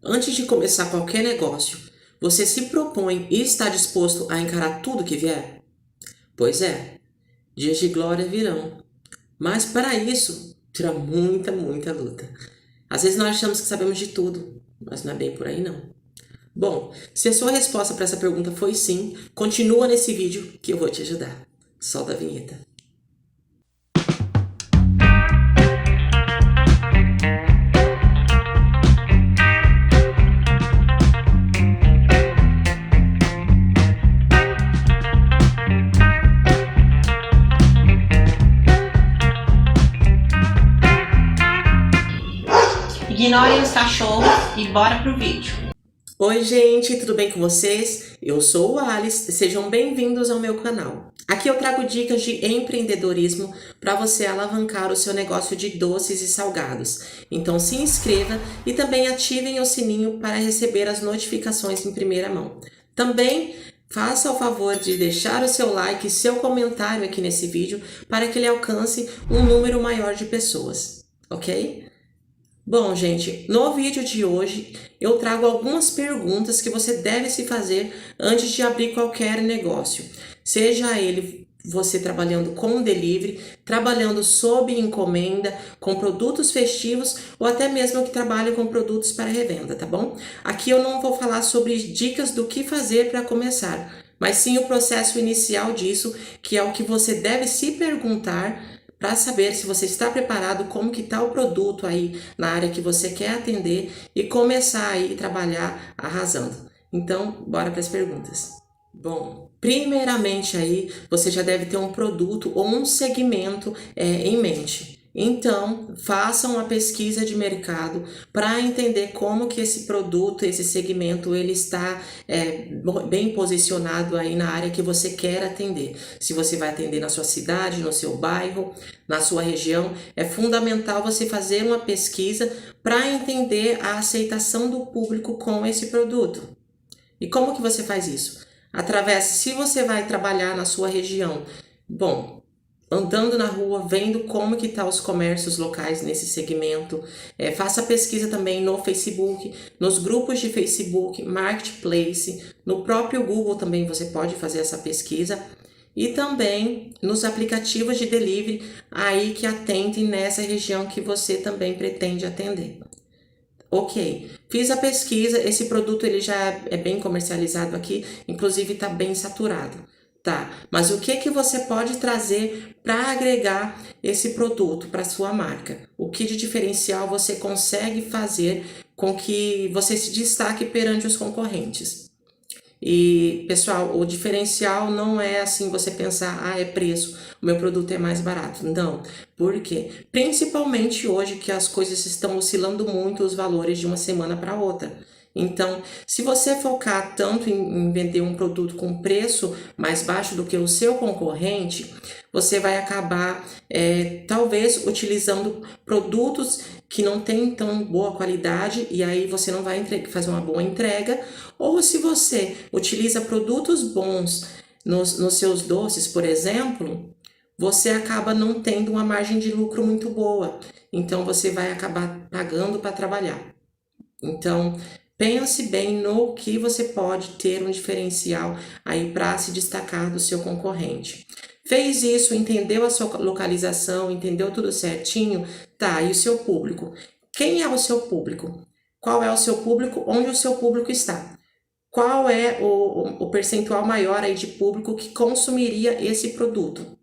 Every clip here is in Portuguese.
Antes de começar qualquer negócio, você se propõe e está disposto a encarar tudo que vier? Pois é, dias de glória virão. Mas para isso, terá muita luta. Às vezes nós achamos que sabemos de tudo, mas não é bem por aí não. Bom, se a sua resposta para essa pergunta foi sim, continua nesse vídeo que eu vou te ajudar. Solta a vinheta. Ignorem os cachorros e bora pro vídeo. Oi gente, tudo bem com vocês? Eu sou o Alice, sejam bem-vindos ao meu canal. Aqui eu trago dicas de empreendedorismo para você alavancar o seu negócio de doces e salgados. Então se inscreva e também ativem o sininho para receber as notificações em primeira mão. Também faça o favor de deixar o seu like e seu comentário aqui nesse vídeo para que ele alcance um número maior de pessoas, ok? Bom, gente, no vídeo de hoje eu trago algumas perguntas que você deve se fazer antes de abrir qualquer negócio. Seja ele você trabalhando com delivery, trabalhando sob encomenda, com produtos festivos ou até mesmo que trabalha com produtos para revenda, tá bom? Aqui eu não vou falar sobre dicas do que fazer para começar, mas sim o processo inicial disso, que é o que você deve se perguntar para saber se você está preparado, como que está o produto aí na área que você quer atender e começar aí a trabalhar arrasando. Então, bora para as perguntas. Bom, primeiramente aí você já deve ter um produto ou um segmento em mente. Então, façam uma pesquisa de mercado para entender como que esse produto, esse segmento, ele está bem posicionado aí na área que você quer atender. Se você vai atender na sua cidade, no seu bairro, na sua região, é fundamental você fazer uma pesquisa para entender a aceitação do público com esse produto. E como que você faz isso? Através, se você vai trabalhar na sua região, bom, andando na rua, vendo como que tá os comércios locais nesse segmento, faça pesquisa também no Facebook, nos grupos de Facebook, Marketplace, no próprio Google também você pode fazer essa pesquisa e também nos aplicativos de delivery aí que atentem nessa região que você também pretende atender. Ok, fiz a pesquisa, esse produto ele já é bem comercializado aqui, inclusive está bem saturado, tá? Mas o que que você pode trazer para agregar esse produto para sua marca? O que de diferencial você consegue fazer com que você se destaque perante os concorrentes? E, pessoal, o diferencial não é assim você pensar, ah, é preço, o meu produto é mais barato. Não, por quê? Principalmente hoje que as coisas estão oscilando muito os valores de uma semana para outra. Então, se você focar tanto em vender um produto com preço mais baixo do que o seu concorrente, você vai acabar talvez utilizando produtos que não têm tão boa qualidade e aí você não vai fazer uma boa entrega. Ou se você utiliza produtos bons nos seus doces, por exemplo, você acaba não tendo uma margem de lucro muito boa. Então, você vai acabar pagando para trabalhar. Então, pense bem no que você pode ter um diferencial aí para se destacar do seu concorrente. Fez isso, entendeu a sua localização, entendeu tudo certinho? Tá, e o seu público? Quem é o seu público? Qual é o seu público? Onde o seu público está? Qual é o percentual maior aí de público que consumiria esse produto?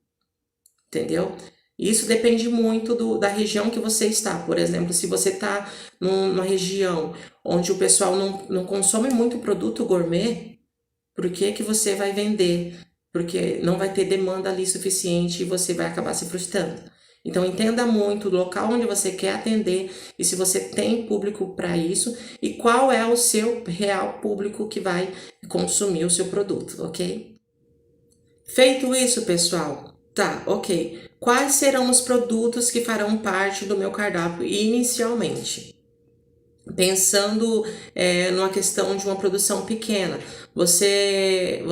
Entendeu? Isso depende muito da região que você está. Por exemplo, se você está numa região onde o pessoal não consome muito produto gourmet, por que que você vai vender? Porque não vai ter demanda ali suficiente e você vai acabar se frustrando. Então, entenda muito o local onde você quer atender e se você tem público para isso e qual é o seu real público que vai consumir o seu produto, ok? Feito isso, pessoal, tá, ok. Quais serão os produtos que farão parte do meu cardápio inicialmente? Pensando numa questão de uma produção pequena, você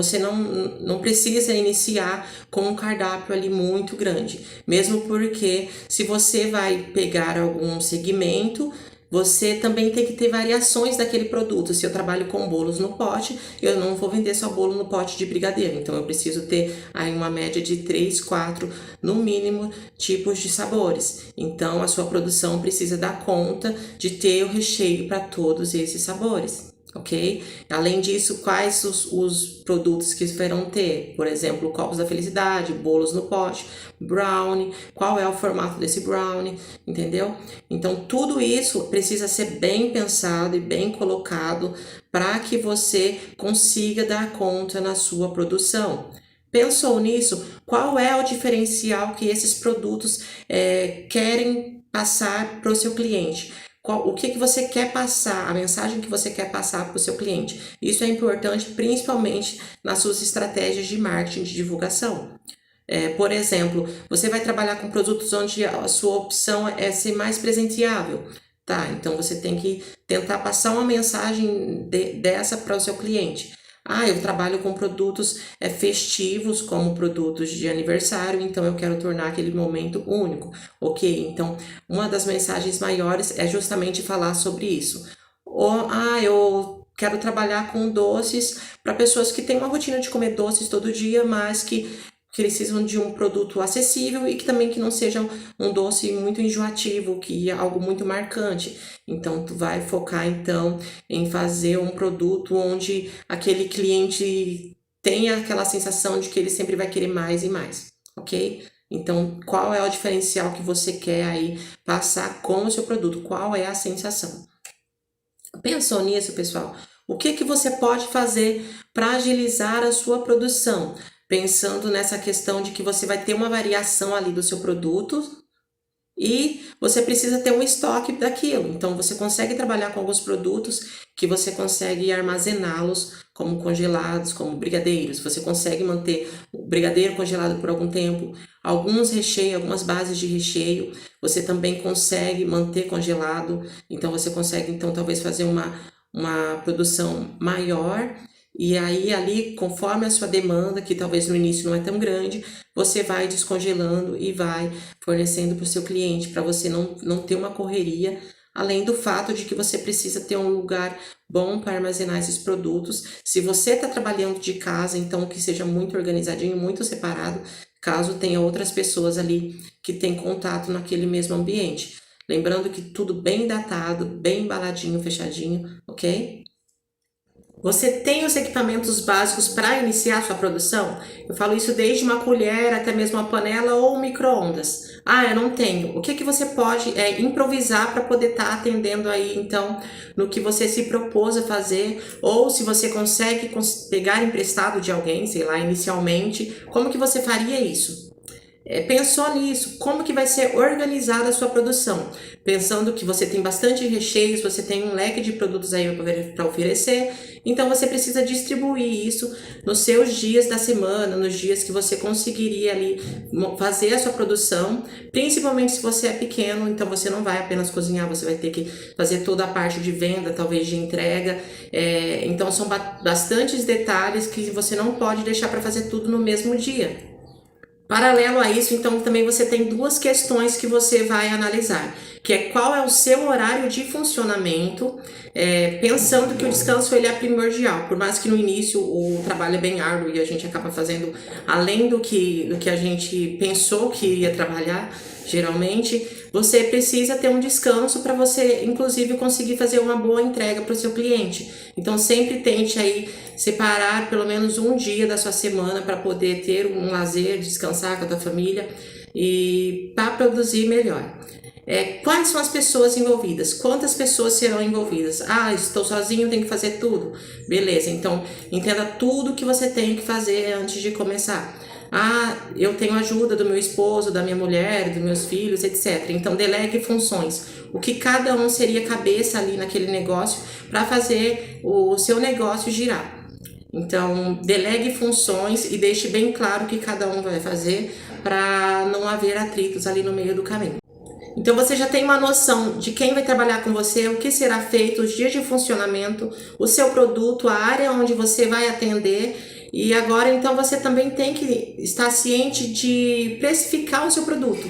não precisa iniciar com um cardápio ali muito grande, mesmo porque se você vai pegar algum segmento, você também tem que ter variações daquele produto. Se eu trabalho com bolos no pote, eu não vou vender só bolo no pote de brigadeiro. Então, eu preciso ter aí uma média de 3, 4, no mínimo, tipos de sabores. Então, a sua produção precisa dar conta de ter o recheio para todos esses sabores. Ok? Além disso, quais os produtos que verão ter? Por exemplo, copos da felicidade, bolos no pote, brownie, qual é o formato desse brownie, entendeu? Então, tudo isso precisa ser bem pensado e bem colocado para que você consiga dar conta na sua produção. Pensou nisso? Qual é o diferencial que esses produtos querem passar para o seu cliente? O que você quer passar, a mensagem que você quer passar para o seu cliente. Isso é importante principalmente nas suas estratégias de marketing, de divulgação. Por exemplo, você vai trabalhar com produtos onde a sua opção é ser mais presenteável, tá? Então você tem que tentar passar uma mensagem dessa para o seu cliente. Eu trabalho com produtos festivos, como produtos de aniversário, então eu quero tornar aquele momento único. Ok, então uma das mensagens maiores é justamente falar sobre isso. Eu quero trabalhar com doces para pessoas que têm uma rotina de comer doces todo dia, mas que precisam de um produto acessível e que também que não seja um doce muito enjoativo, que é algo muito marcante. Então, tu vai focar então em fazer um produto onde aquele cliente tenha aquela sensação de que ele sempre vai querer mais e mais, ok? Então, qual é o diferencial que você quer aí passar com o seu produto? Qual é a sensação? Pensou nisso, pessoal? O que você pode fazer para agilizar a sua produção? Pensando nessa questão de que você vai ter uma variação ali do seu produto e você precisa ter um estoque daquilo. Então, você consegue trabalhar com alguns produtos que você consegue armazená-los como congelados, como brigadeiros. Você consegue manter o brigadeiro congelado por algum tempo. Alguns recheios, algumas bases de recheio, você também consegue manter congelado. Então, você consegue, então, talvez fazer uma produção maior. E aí, ali, conforme a sua demanda, que talvez no início não é tão grande, você vai descongelando e vai fornecendo para o seu cliente, para você não ter uma correria, além do fato de que você precisa ter um lugar bom para armazenar esses produtos. Se você está trabalhando de casa, então que seja muito organizadinho, muito separado, caso tenha outras pessoas ali que têm contato naquele mesmo ambiente. Lembrando que tudo bem datado, bem embaladinho, fechadinho, ok? Você tem os equipamentos básicos para iniciar sua produção? Eu falo isso desde uma colher até mesmo uma panela ou um micro-ondas. Eu não tenho. O que você pode improvisar para poder estar atendendo aí, então, no que você se propôs a fazer? Ou se você consegue pegar emprestado de alguém, sei lá, inicialmente, como que você faria isso? Pensou nisso, como que vai ser organizada a sua produção? Pensando que você tem bastante recheios, você tem um leque de produtos aí para oferecer, então você precisa distribuir isso nos seus dias da semana, nos dias que você conseguiria ali fazer a sua produção, principalmente se você é pequeno, então você não vai apenas cozinhar, você vai ter que fazer toda a parte de venda, talvez de entrega, então são bastantes detalhes que você não pode deixar para fazer tudo no mesmo dia. Paralelo a isso, então, também você tem duas questões que você vai analisar, que é qual é o seu horário de funcionamento, pensando que o descanso ele é primordial, por mais que no início o trabalho é bem árduo e a gente acaba fazendo além do que a gente pensou que iria trabalhar, geralmente, você precisa ter um descanso para você, inclusive, conseguir fazer uma boa entrega para o seu cliente. Então, sempre tente aí separar pelo menos um dia da sua semana para poder ter um lazer, descansar com a tua família e para produzir melhor. Quais são as pessoas envolvidas? Quantas pessoas serão envolvidas? Estou sozinho, tenho que fazer tudo. Beleza, então entenda tudo que você tem que fazer antes de começar. Eu tenho ajuda do meu esposo, da minha mulher, dos meus filhos, etc. Então, delegue funções. O que cada um seria cabeça ali naquele negócio para fazer o seu negócio girar. Então, delegue funções e deixe bem claro o que cada um vai fazer para não haver atritos ali no meio do caminho. Então, você já tem uma noção de quem vai trabalhar com você, o que será feito, os dias de funcionamento, o seu produto, a área onde você vai atender. E agora, então, você também tem que estar ciente de precificar o seu produto.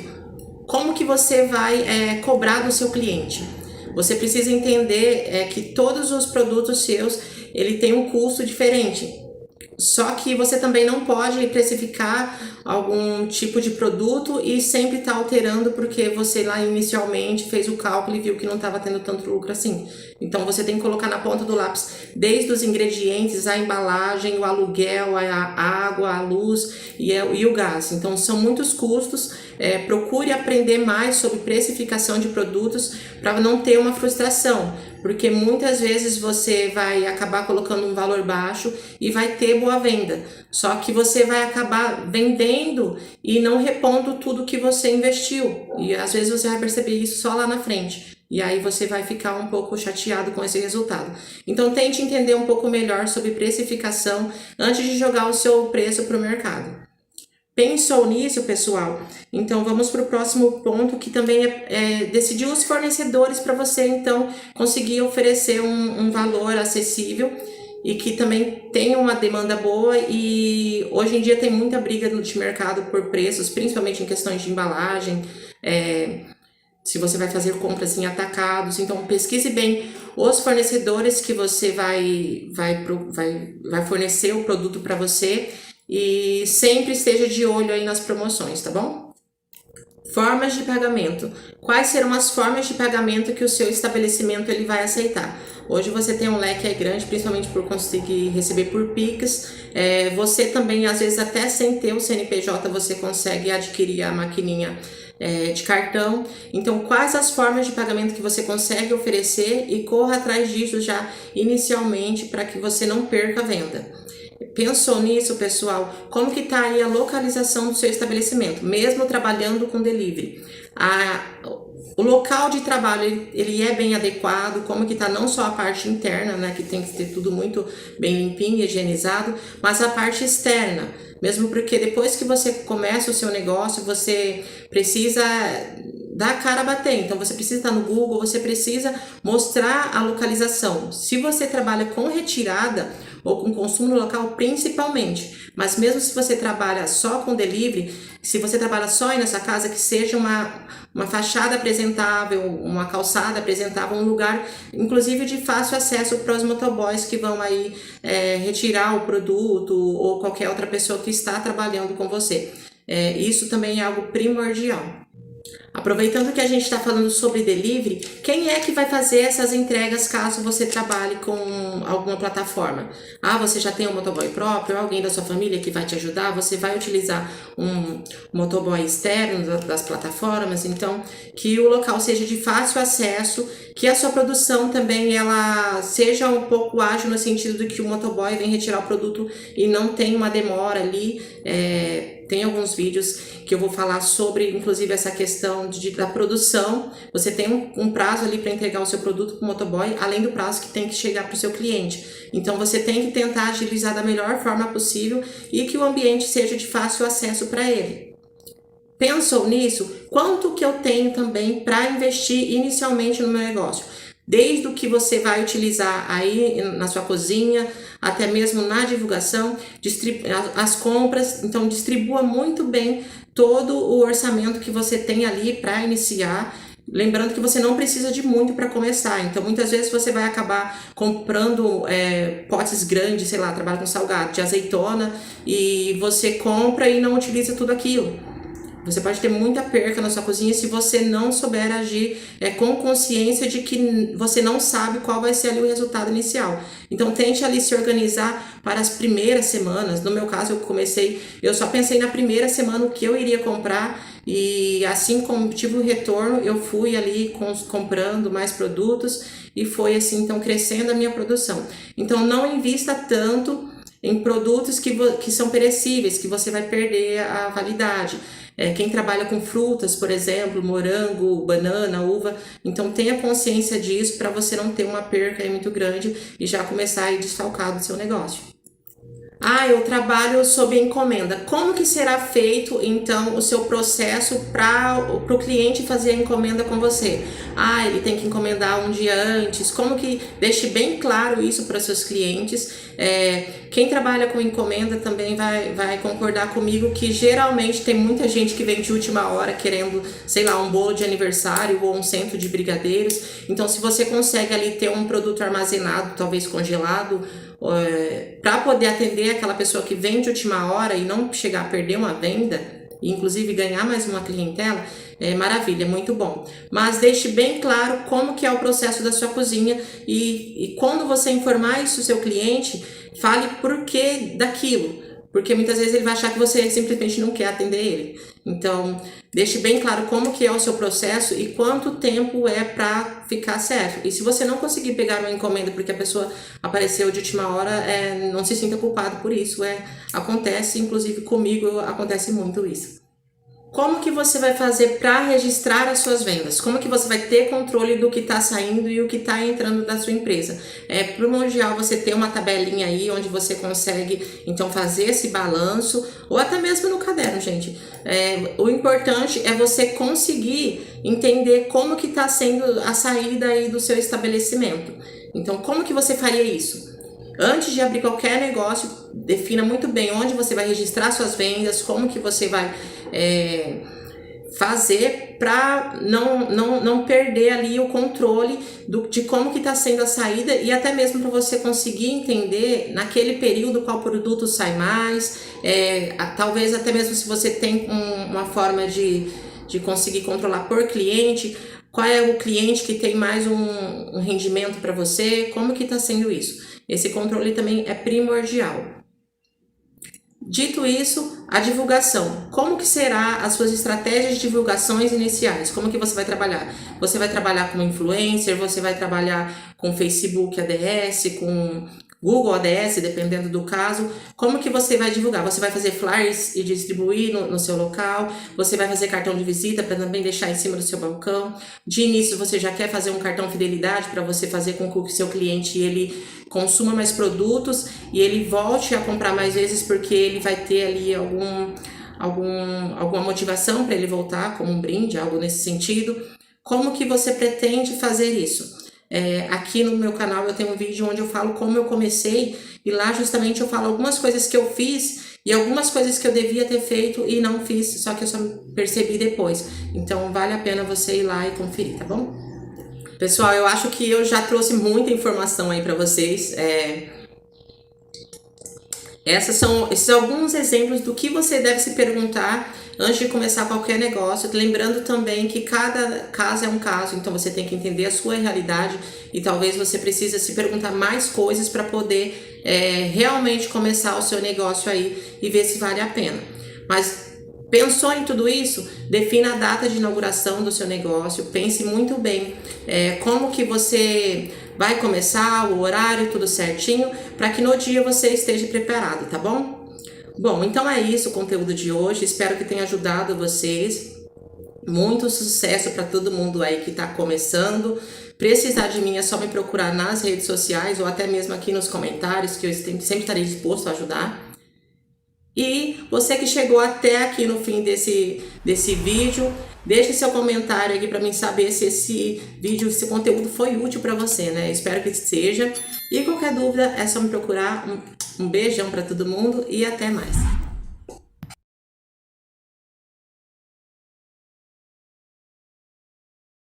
Como que você vai cobrar do seu cliente? você precisa entender que todos os produtos seus, ele tem um custo diferente. Só que você também não pode precificar algum tipo de produto e sempre tá alterando porque você lá inicialmente fez o cálculo e viu que não estava tendo tanto lucro assim. Então você tem que colocar na ponta do lápis desde os ingredientes, a embalagem, o aluguel, a água, a luz e o gás. Então são muitos custos. Procure aprender mais sobre precificação de produtos para não ter uma frustração, porque muitas vezes você vai acabar colocando um valor baixo e vai ter boa venda, só que você vai acabar vendendo e não repondo tudo que você investiu, e às vezes você vai perceber isso só lá na frente, e aí você vai ficar um pouco chateado com esse resultado. Então tente entender um pouco melhor sobre precificação antes de jogar o seu preço para o mercado. Pensou nisso, pessoal? Então vamos para o próximo ponto, que também é decidir os fornecedores para você então conseguir oferecer um valor acessível e que também tenha uma demanda boa. E hoje em dia tem muita briga de mercado por preços, principalmente em questões de embalagem, se você vai fazer compras em atacados. Então pesquise bem os fornecedores que você vai fornecer o produto para você. E sempre esteja de olho aí nas promoções, tá bom? Formas de pagamento. Quais serão as formas de pagamento que o seu estabelecimento ele vai aceitar? Hoje você tem um leque aí grande, principalmente por conseguir receber por Pix. Você também, às vezes, até sem ter o CNPJ, você consegue adquirir a maquininha de cartão. Então, quais as formas de pagamento que você consegue oferecer e corra atrás disso já inicialmente para que você não perca a venda. Pensou nisso, pessoal? Como que tá aí a localização do seu estabelecimento, mesmo trabalhando com delivery? O local de trabalho, ele é bem adequado? Como que tá não só a parte interna, né, que tem que ter tudo muito bem limpinho e higienizado, mas a parte externa. Mesmo porque depois que você começa o seu negócio, você precisa dar a cara a bater. Então você precisa estar no Google, você precisa mostrar a localização. Se você trabalha com retirada ou com consumo local principalmente, mas mesmo se você trabalha só com delivery, se você trabalha só aí nessa casa, que seja uma fachada apresentável, uma calçada apresentável, um lugar inclusive de fácil acesso para os motoboys que vão aí retirar o produto ou qualquer outra pessoa que está trabalhando com você. Isso também é algo primordial. Aproveitando que a gente está falando sobre delivery, quem é que vai fazer essas entregas caso você trabalhe com alguma plataforma? Você já tem um motoboy próprio, alguém da sua família que vai te ajudar, você vai utilizar um motoboy externo das plataformas, então que o local seja de fácil acesso, que a sua produção também ela seja um pouco ágil no sentido de que o motoboy vem retirar o produto e não tem uma demora ali. Tem alguns vídeos que eu vou falar sobre, inclusive, essa questão da produção. Você tem um prazo ali para entregar o seu produto para o motoboy, além do prazo que tem que chegar para o seu cliente. Então, você tem que tentar agilizar da melhor forma possível e que o ambiente seja de fácil acesso para ele. Pensou nisso? Quanto que eu tenho também para investir inicialmente no meu negócio? Desde o que você vai utilizar aí na sua cozinha, até mesmo na divulgação, as compras. Então distribua muito bem todo o orçamento que você tem ali para iniciar. Lembrando que você não precisa de muito para começar. Então muitas vezes você vai acabar comprando potes grandes, sei lá, trabalha com salgado, de azeitona, e você compra e não utiliza tudo aquilo. Você pode ter muita perca na sua cozinha se você não souber agir com consciência de que você não sabe qual vai ser ali o resultado inicial. Então tente ali se organizar para as primeiras semanas. No meu caso eu só pensei na primeira semana o que eu iria comprar, e assim como tive o retorno, eu fui ali comprando mais produtos e foi assim então crescendo a minha produção. Então não invista tanto em produtos que são perecíveis, que você vai perder a validade. Quem trabalha com frutas, por exemplo, morango, banana, uva, então tenha consciência disso para você não ter uma perca aí muito grande e já começar a ir desfalcado do seu negócio. Ah, eu trabalho sob encomenda. Como que será feito, então, o seu processo para o cliente fazer a encomenda com você? Ah, ele tem que encomendar um dia antes. Como que deixe bem claro isso para seus clientes? Quem trabalha com encomenda também vai concordar comigo que geralmente tem muita gente que vem de última hora querendo, sei lá, um bolo de aniversário ou um centro de brigadeiros. Então, se você consegue ali ter um produto armazenado, talvez congelado, para poder atender aquela pessoa que vem de última hora e não chegar a perder uma venda, e inclusive ganhar mais uma clientela, maravilha, muito bom. Mas deixe bem claro como que é o processo da sua cozinha e quando você informar isso ao seu cliente, fale por que daquilo. Porque muitas vezes ele vai achar que você simplesmente não quer atender ele. Então, deixe bem claro como que é o seu processo e quanto tempo é para ficar certo. E se você não conseguir pegar uma encomenda porque a pessoa apareceu de última hora, não se sinta culpado por isso. Acontece, inclusive comigo, acontece muito isso. Como que você vai fazer para registrar as suas vendas? Como que você vai ter controle do que está saindo e o que está entrando da sua empresa? É primordial você ter uma tabelinha aí onde você consegue, então, fazer esse balanço, ou até mesmo no caderno, gente. O importante é você conseguir entender como que está sendo a saída aí do seu estabelecimento. Então, como que você faria isso? Antes de abrir qualquer negócio, defina muito bem onde você vai registrar suas vendas, como que você vai fazer para não perder ali o controle de como que está sendo a saída e até mesmo para você conseguir entender naquele período qual produto sai mais, talvez até mesmo se você tem uma forma de conseguir controlar por cliente, qual é o cliente que tem mais um rendimento para você, como que está sendo isso. Esse controle também é primordial. Dito isso, a divulgação. Como que será as suas estratégias de divulgações iniciais? Como que você vai trabalhar? Você vai trabalhar como influencer, você vai trabalhar com Facebook ADS, com Google ADS, dependendo do caso. Como que você vai divulgar? Você vai fazer flyers e distribuir no seu local, você vai fazer cartão de visita para também deixar em cima do seu balcão. De início, você já quer fazer um cartão fidelidade para você fazer com que o seu cliente ele consuma mais produtos e ele volte a comprar mais vezes porque ele vai ter ali alguma motivação para ele voltar, como um brinde, algo nesse sentido. Como que você pretende fazer isso? Aqui no meu canal eu tenho um vídeo onde eu falo como eu comecei e lá justamente eu falo algumas coisas que eu fiz e algumas coisas que eu devia ter feito e não fiz, só que eu só percebi depois. Então vale a pena você ir lá e conferir, tá bom? Pessoal, eu acho que eu já trouxe muita informação aí para vocês. Esses são alguns exemplos do que você deve se perguntar antes de começar qualquer negócio. Lembrando também que cada caso é um caso, então você tem que entender a sua realidade e talvez você precise se perguntar mais coisas para poder realmente começar o seu negócio aí e ver se vale a pena. Mas pensou em tudo isso? Defina a data de inauguração do seu negócio, pense muito bem como que você vai começar, o horário, tudo certinho, para que no dia você esteja preparado, tá bom? Bom, então é isso o conteúdo de hoje, espero que tenha ajudado vocês. Muito sucesso para todo mundo aí que está começando. Precisar de mim é só me procurar nas redes sociais ou até mesmo aqui nos comentários, que eu sempre estarei disposto a ajudar. E você que chegou até aqui no fim desse vídeo, deixe seu comentário aqui para mim saber se esse vídeo, esse conteúdo foi útil para você, né? Espero que seja. E qualquer dúvida é só me procurar. Um beijão para todo mundo e até mais.